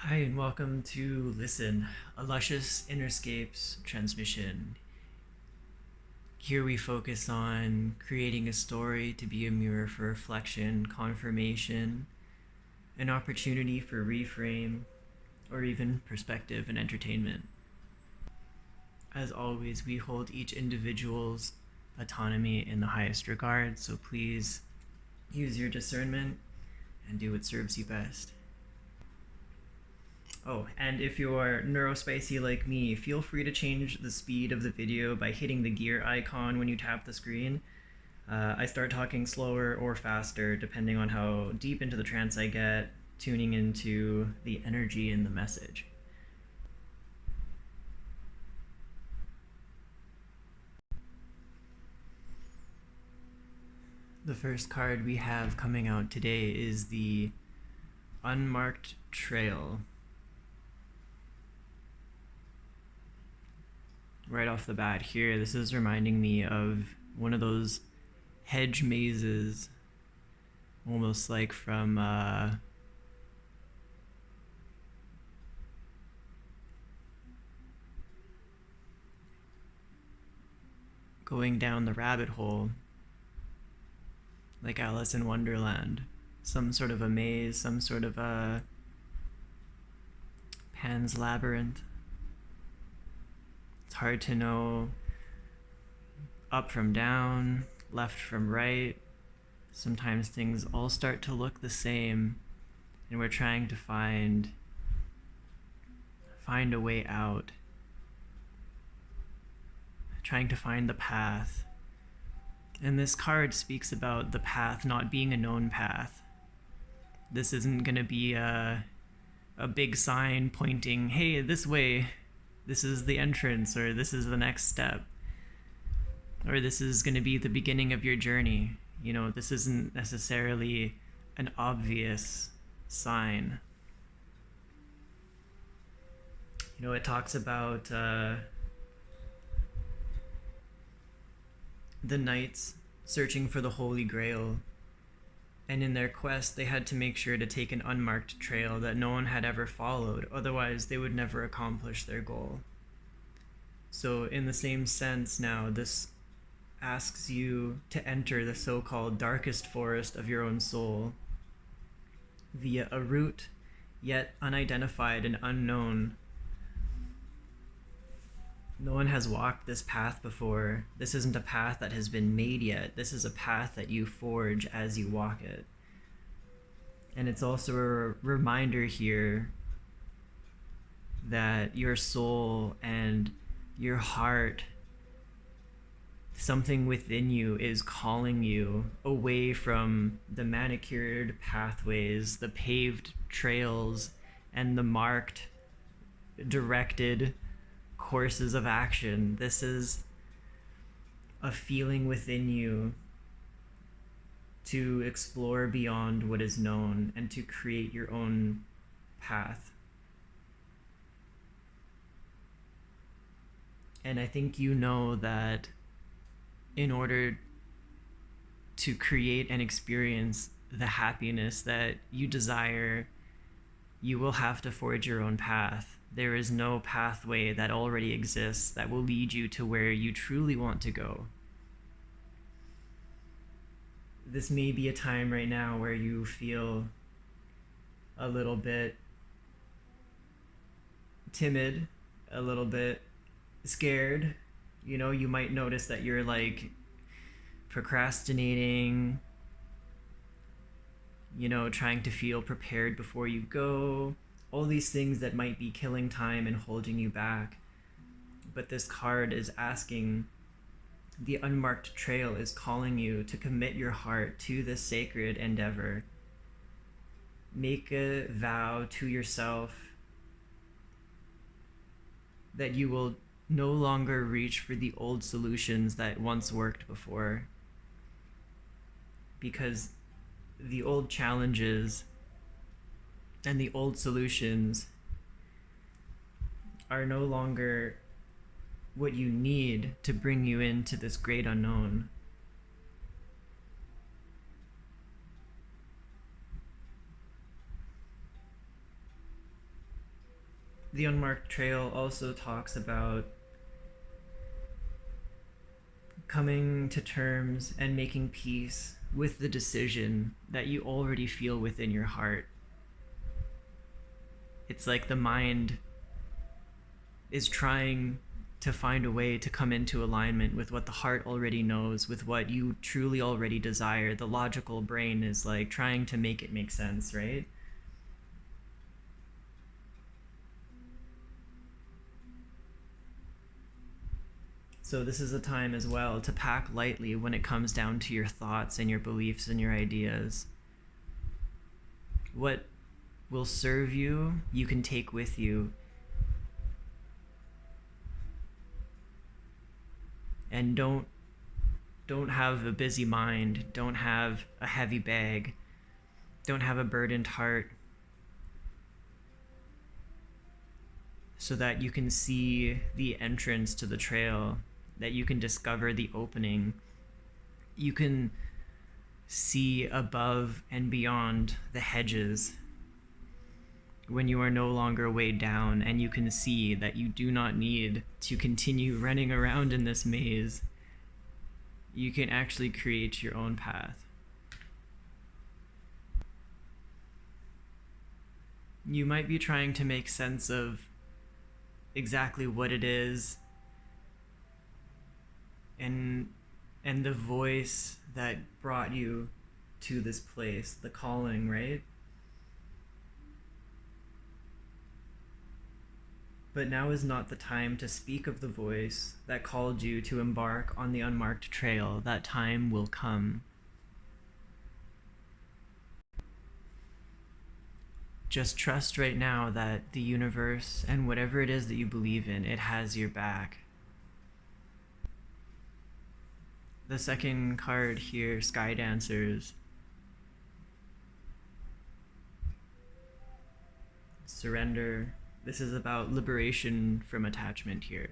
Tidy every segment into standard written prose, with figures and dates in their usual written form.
Hi, and welcome to Listen, a luscious Innerscapes transmission. Here we focus on creating a story to be a mirror for reflection, confirmation, an opportunity for reframe, or even perspective and entertainment. As always, we hold each individual's autonomy in the highest regard, so please use your discernment and do what serves you best. Oh, and if you're neurospicy like me, feel free to change the speed of the video by hitting the gear icon when you tap the screen. I start talking slower or faster depending on how deep into the trance I get, tuning into the energy in the message. The first card we have coming out today is the Unmarked Trail. Right off the bat here, this is reminding me of one of those hedge mazes, almost like from going down the rabbit hole, like Alice in Wonderland. Some sort of a maze, some sort of a Pan's Labyrinth. It's hard to know up from down, left from right. Sometimes things all start to look the same, and we're trying to find a way out. Trying to find the path. And this card speaks about the path not being a known path. This isn't going to be a big sign pointing, hey, this way, this is the entrance, or this is the next step, or this is going to be the beginning of your journey. You know, this isn't necessarily an obvious sign. You know, it talks about the knights searching for the Holy Grail, and in their quest they had to make sure to take an unmarked trail that no one had ever followed, otherwise they would never accomplish their goal. So in the same sense now, this asks you to enter the so-called darkest forest of your own soul via a route yet unidentified and unknown. No one has walked this path before. This isn't a path that has been made yet. This is a path that you forge as you walk it. And it's also a reminder here that your soul and your heart, something within you is calling you away from the manicured pathways, the paved trails, and the marked, directed courses of action. This is a feeling within you to explore beyond what is known and to create your own path. And I think you know that in order to create and experience the happiness that you desire, you will have to forge your own path. There is no pathway that already exists that will lead you to where you truly want to go. This may be a time right now where you feel a little bit timid, a little bit scared. You know, you might notice that you're like procrastinating, you know, trying to feel prepared before you go, all these things that might be killing time and holding you back. But this card is asking, the unmarked trail is calling you to commit your heart to this sacred endeavor. Make a vow to yourself that you will no longer reach for the old solutions that once worked before, because the old challenges and the old solutions are no longer what you need to bring you into this great unknown. The unmarked trail also talks about coming to terms and making peace with the decision that you already feel within your heart. It's like the mind is trying to find a way to come into alignment with what the heart already knows, with what you truly already desire. The logical brain is like trying to make it make sense, right? So this is a time as well to pack lightly when it comes down to your thoughts and your beliefs and your ideas. What will serve you, you can take with you. And don't have a busy mind, don't have a heavy bag, don't have a burdened heart, so that you can see the entrance to the trail, that you can discover the opening. You can see above and beyond the hedges when you are no longer weighed down, and you can see that you do not need to continue running around in this maze. You can actually create your own path. You might be trying to make sense of exactly what it is and the voice that brought you to this place, the calling, right? But now is not the time to speak of the voice that called you to embark on the unmarked trail. That time will come. Just trust right now that the universe and whatever it is that you believe in, it has your back. The second card here, Sky Dancers. Surrender. This is about liberation from attachment here.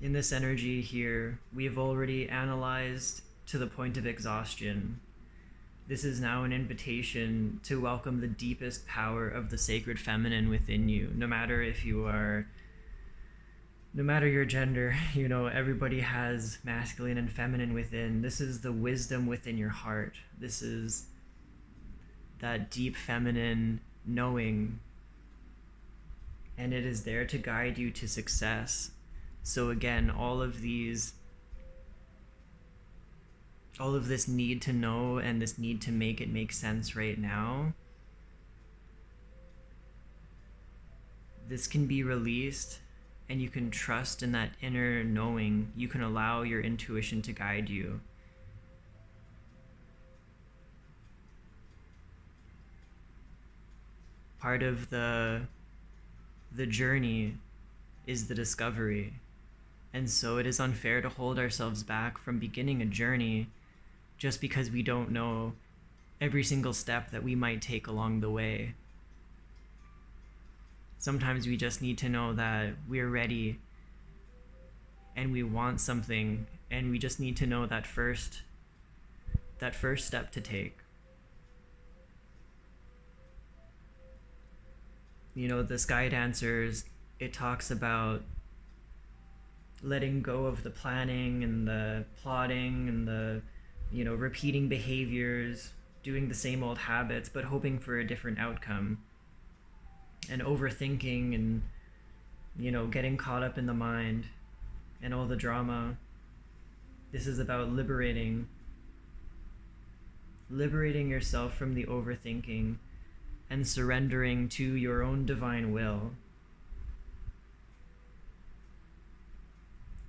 In this energy here, we have already analyzed to the point of exhaustion. This is now an invitation to welcome the deepest power of the sacred feminine within you, no matter your gender. You know, everybody has masculine and feminine within. This is the wisdom within your heart. This is that deep feminine knowing, and it is there to guide you to success. So again, all of this need to know and this need to make it make sense right now, this can be released, and you can trust in that inner knowing. You can allow your intuition to guide you. Part of the journey is the discovery. And so it is unfair to hold ourselves back from beginning a journey just because we don't know every single step that we might take along the way. Sometimes we just need to know that we're ready and we want something, and we just need to know that first step to take. You know, the Sky Dancers, it talks about letting go of the planning and the plotting and the, you know, repeating behaviors, doing the same old habits, but hoping for a different outcome. And overthinking and, you know, getting caught up in the mind and all the drama. This is about liberating yourself from the overthinking and surrendering to your own divine will.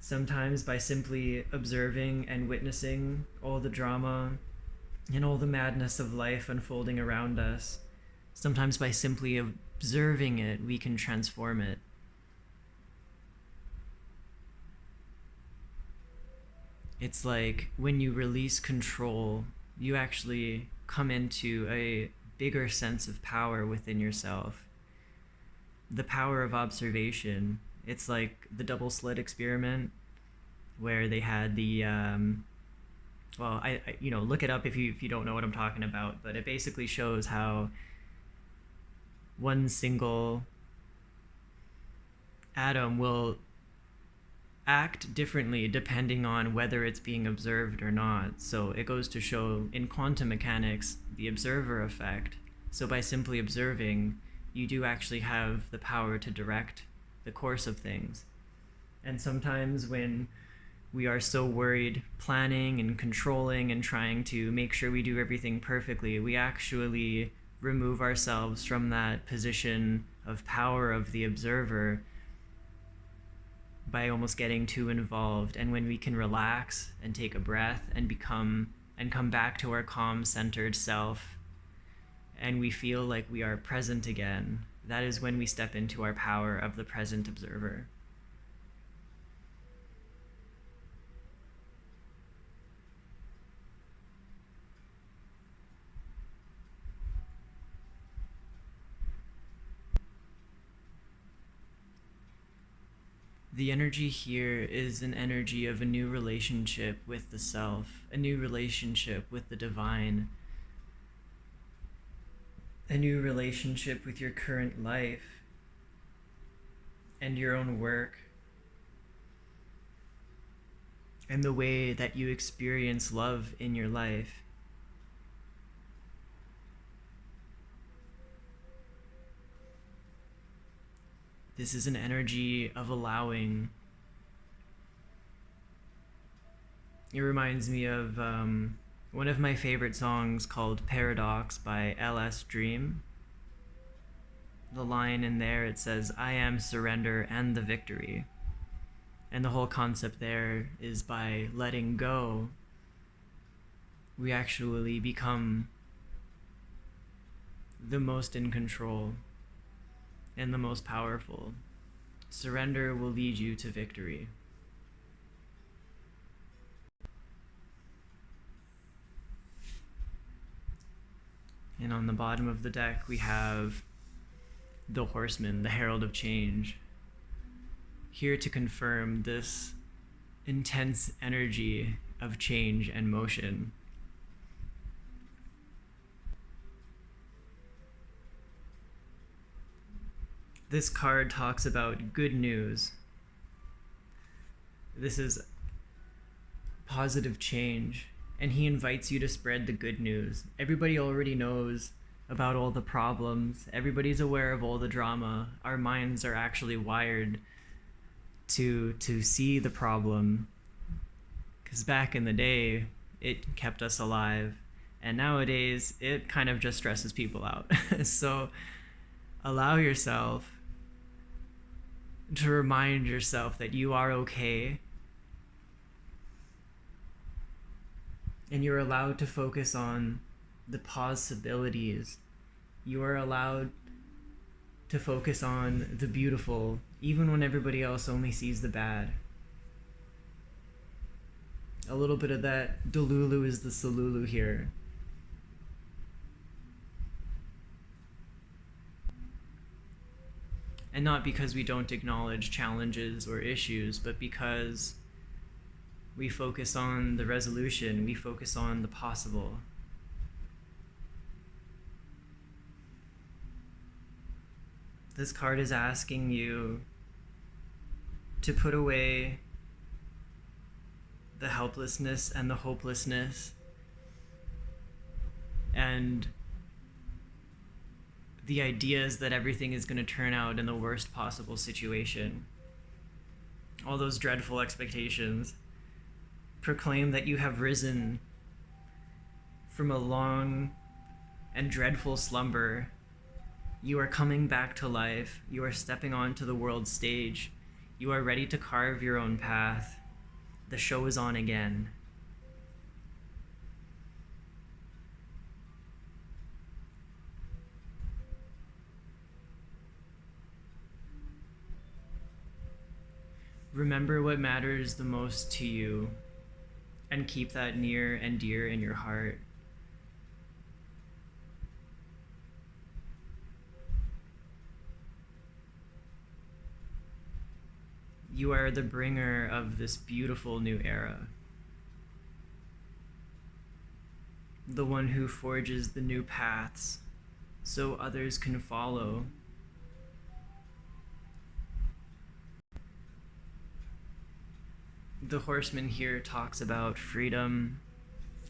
Sometimes by simply observing and witnessing all the drama and all the madness of life unfolding around us, sometimes by simply observing it, we can transform it. It's like when you release control, you actually come into a bigger sense of power within yourself. The power of observation. It's like the double slit experiment, where they had the well, look it up if you don't know what I'm talking about, but it basically shows how one single atom will act differently depending on whether it's being observed or not. So it goes to show in quantum mechanics the observer effect. So by simply observing, you do actually have the power to direct the course of things. And sometimes when we are so worried planning and controlling and trying to make sure we do everything perfectly, we actually remove ourselves from that position of power of the observer by almost getting too involved. And when we can relax and take a breath and come back to our calm, centered self, and we feel like we are present again, that is when we step into our power of the present observer. The energy here is an energy of a new relationship with the self, a new relationship with the divine, a new relationship with your current life and your own work, and the way that you experience love in your life. This is an energy of allowing. It reminds me of one of my favorite songs called Paradox by LS Dream. The line in there, it says, "I am surrender and the victory." And the whole concept there is by letting go, we actually become the most in control and the most powerful. Surrender will lead you to victory. And on the bottom of the deck, we have the Horseman, the Herald of Change, here to confirm this intense energy of change and motion. This card talks about good news. This is positive change, and he invites you to spread the good news. Everybody already knows about all the problems. Everybody's aware of all the drama. Our minds are actually wired to see the problem, because back in the day, it kept us alive, and nowadays, it kind of just stresses people out. So allow yourself to remind yourself that you are okay, and you're allowed to focus on the possibilities. You are allowed to focus on the beautiful, even when everybody else only sees the bad. A little bit of that Delulu is the Salulu here. And not because we don't acknowledge challenges or issues, but because we focus on the resolution, we focus on the possible. This card is asking you to put away the helplessness and the hopelessness and the ideas that everything is going to turn out in the worst possible situation. All those dreadful expectations. Proclaim that you have risen from a long and dreadful slumber. You are coming back to life. You are stepping onto the world stage. You are ready to carve your own path. The show is on again. Remember what matters the most to you, and keep that near and dear in your heart. You are the bringer of this beautiful new era. the one who forges the new paths so others can follow. The horseman here talks about freedom,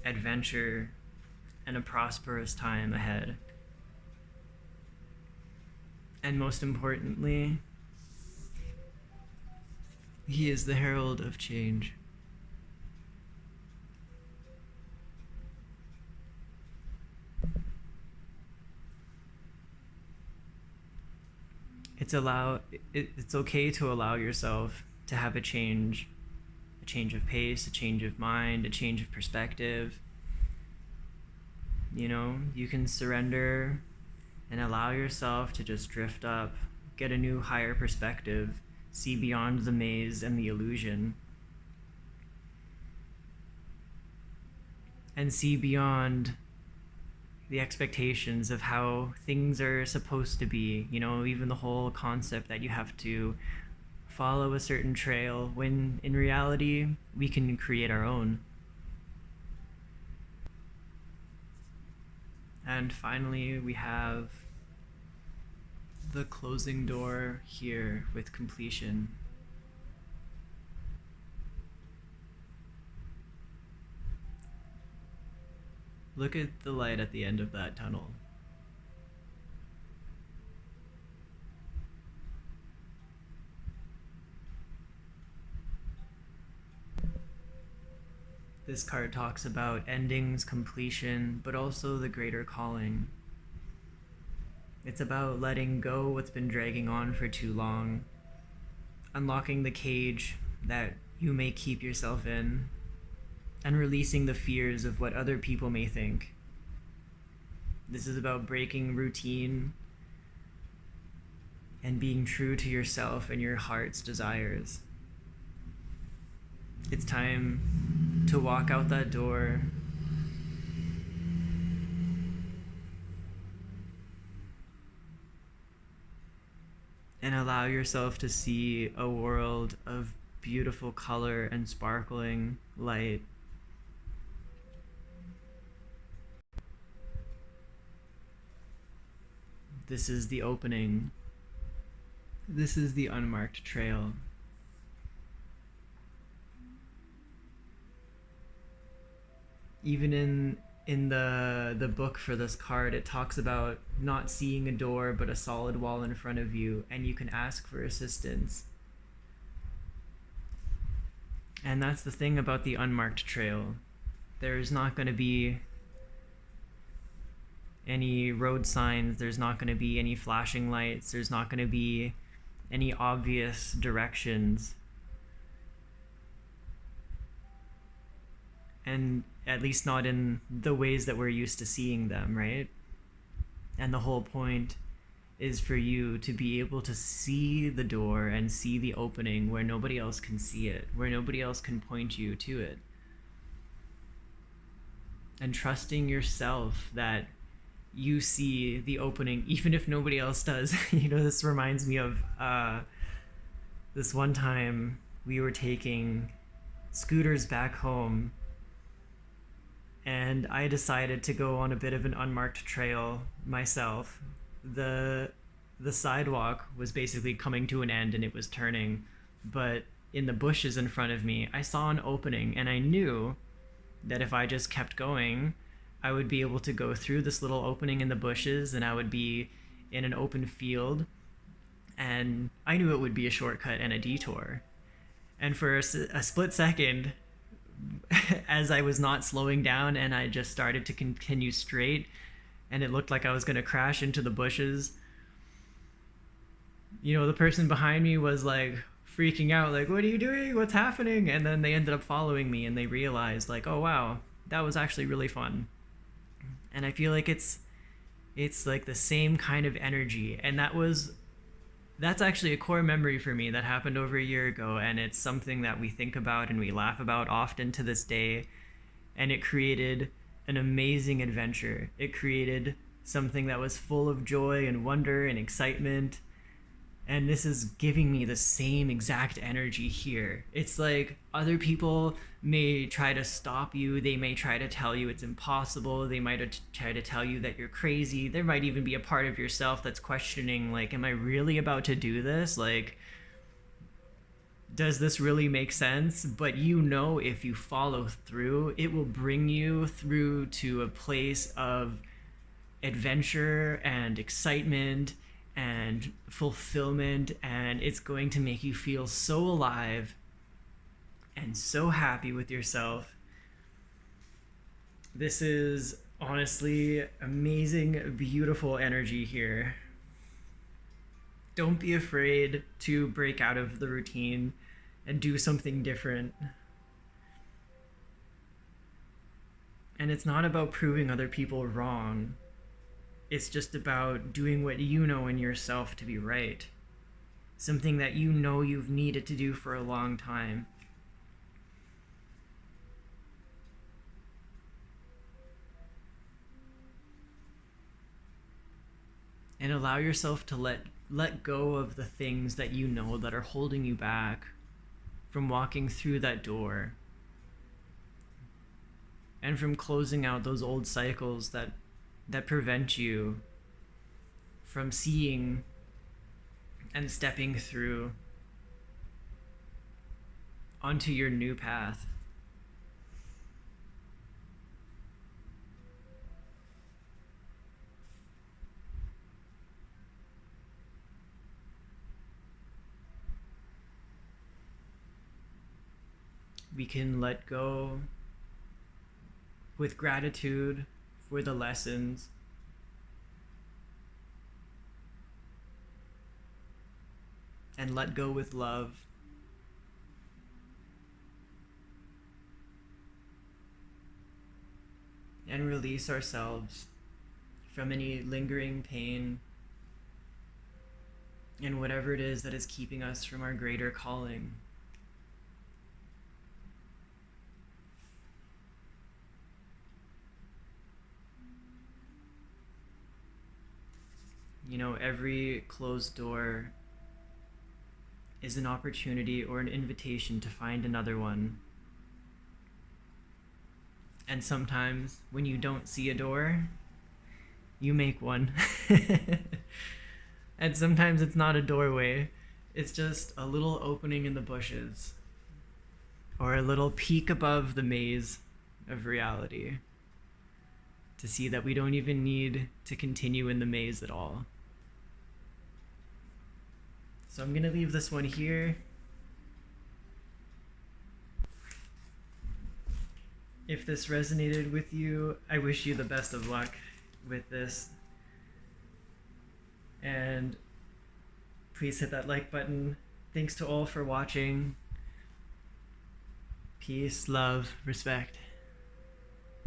adventure, and a prosperous time ahead. And most importantly, he is the herald of change. It's okay to allow yourself to have a change of pace, a change of mind, a change of perspective. You know, you can surrender and allow yourself to just drift up, get a new higher perspective, see beyond the maze and the illusion, and see beyond the expectations of how things are supposed to be. You know, even the whole concept that you have to follow a certain trail, when in reality we can create our own. And finally, we have the closing door here with completion. Look at the light at the end of that tunnel. This card talks about endings, completion, but also the greater calling. It's about letting go what's been dragging on for too long, unlocking the cage that you may keep yourself in, and releasing the fears of what other people may think. This is about breaking routine and being true to yourself and your heart's desires. It's time to walk out that door and allow yourself to see a world of beautiful color and sparkling light. This is the opening. This is the unmarked trail. Even in the book for this card, it talks about not seeing a door but a solid wall in front of you, and you can ask for assistance. And that's the thing about the unmarked trail. There's not going to be any road signs, there's not going to be any flashing lights, there's not going to be any obvious directions. And at least not in the ways that we're used to seeing them, right? And the whole point is for you to be able to see the door and see the opening where nobody else can see it, where nobody else can point you to it. And trusting yourself that you see the opening even if nobody else does. You know, this reminds me of this one time we were taking scooters back home, and I decided to go on a bit of an unmarked trail myself. The sidewalk was basically coming to an end and it was turning, but in the bushes in front of me I saw an opening, and I knew that if I just kept going I would be able to go through this little opening in the bushes and I would be in an open field, and I knew it would be a shortcut and a detour. And for a split second, as I was not slowing down and I just started to continue straight and it looked like I was going to crash into the bushes, you know, the person behind me was like freaking out, like, what are you doing? What's happening? And then they ended up following me and they realized, like, oh wow, that was actually really fun. And I feel like it's like the same kind of energy. And that's actually a core memory for me that happened over a year ago, and it's something that we think about and we laugh about often to this day. And it created an amazing adventure. It created something that was full of joy and wonder and excitement. And this is giving me the same exact energy here. It's like other people may try to stop you. They may try to tell you it's impossible. They might try to tell you that you're crazy. There might even be a part of yourself that's questioning, like, am I really about to do this? Like, does this really make sense? But you know, if you follow through, it will bring you through to a place of adventure and excitement and fulfillment, and it's going to make you feel so alive and so happy with yourself. This is honestly amazing, beautiful energy here. Don't be afraid to break out of the routine and do something different. And it's not about proving other people wrong. It's just about doing what you know in yourself to be right. Something that you know you've needed to do for a long time. And allow yourself to let go of the things that you know that are holding you back from walking through that door. And from closing out those old cycles that prevent you from seeing and stepping through onto your new path. We can let go with gratitude for the lessons, and let go with love. And release ourselves from any lingering pain and whatever it is that is keeping us from our greater calling. You know, every closed door is an opportunity or an invitation to find another one. And sometimes when you don't see a door, you make one. And sometimes it's not a doorway, it's just a little opening in the bushes, or a little peek above the maze of reality, to see that we don't even need to continue in the maze at all. So I'm gonna leave this one here. If this resonated with you, I wish you the best of luck with this. And please hit that like button. Thanks to all for watching. Peace, love, respect.